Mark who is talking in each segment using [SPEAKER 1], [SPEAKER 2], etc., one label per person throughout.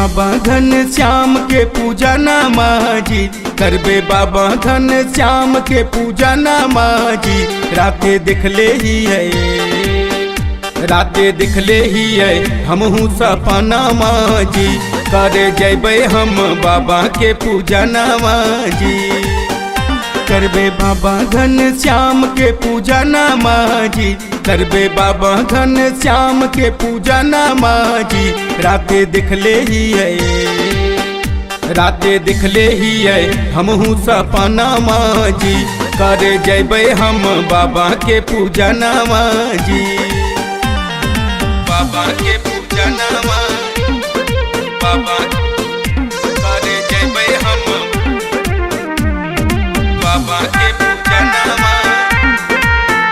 [SPEAKER 1] बाबा घन श्याम के पूजा नामा जी, करबे बाबा घन श्याम के पूजा नामा जी। राते दिखले ही है, राते दिखले ही है हमहू सपनामा जी, करे जैबे हम बाबा के पूजा नामा जी। करबे बाबा घन श्याम के पूजा नामा जी, करबे बाबा घन श्याम के पूजा नामा जी। राते दिखले ही है, राते दिखले ही है हमहू सपनामा जी, करे जैबे हम बाबा के पूजा नामा जी। बाबा के पूजा नामा, बाबा करे जैबे हम बाबा के पूजा नामा,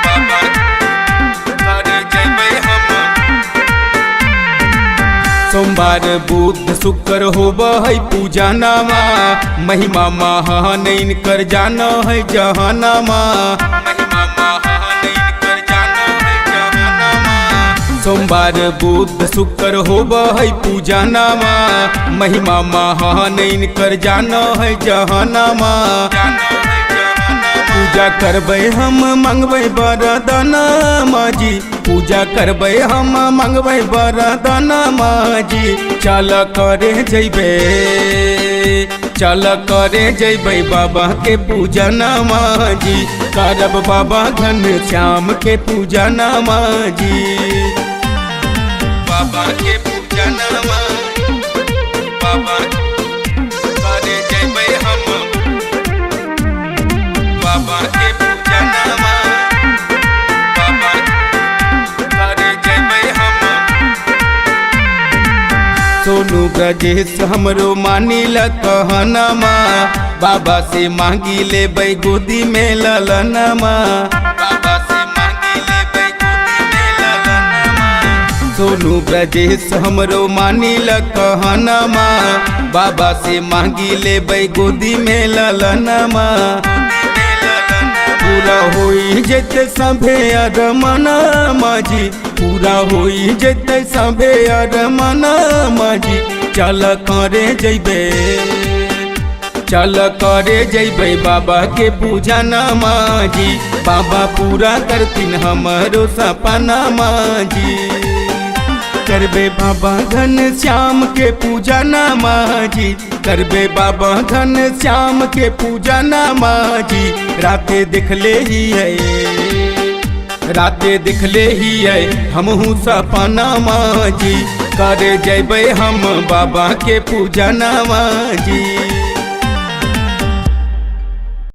[SPEAKER 1] बाबा करे जैबे हम। सोमवार बुध शुक्र होब है पूजा नामा, महिमा महान इनकर जाना है जहानामा, महिमा महान इनकर जाना है जहानामा। सोमवार बुध शुक्र होब है पूजा नामा, महिमा महान इनकर जाना है जहानामा। पूजा करबे हम मंगबे वरदानमा जी, पूजा करबे हम मंगबे वरदानमा जी। चल करे जैबे, चल करे जैबे बाबा के पूजा नामा जी, करब बाबा घन श्याम के पूजा नामा जी। बाबा के पूजा नामा, बाबा करे जैबे हम बाबा के पूजा नामा, बाबा करे जैबे हम। सोनू ब्रजेश हमरो मानिल कहनमा, बाबा से मांगी लेबै गोदी में ललनमा, बाबा से मांगी लेबै गोदी में ललनमा। सोनू ब्रजेश हमरो मानिल कहनमा, बाबा से मांगी लेबै गोदी में ललनमा। पूरा होई जते सभे अरमानमा जी, पूरा होई जते सभे अरमानमा जी। चल करे जैबे, चल करे जैबे बाबा के पूजा नामा जी, बाबा पूरा करतीन हमरो सपनामा जी। करबे बाबा घन श्याम के पूजा नामा जी, करबे बाबा घन श्याम के पूजा नामा जी। राते दिखले ही है, राते दिखले ही है हमहू सपनामा जी, करे जैबे हम बाबा के पूजा नामा जी।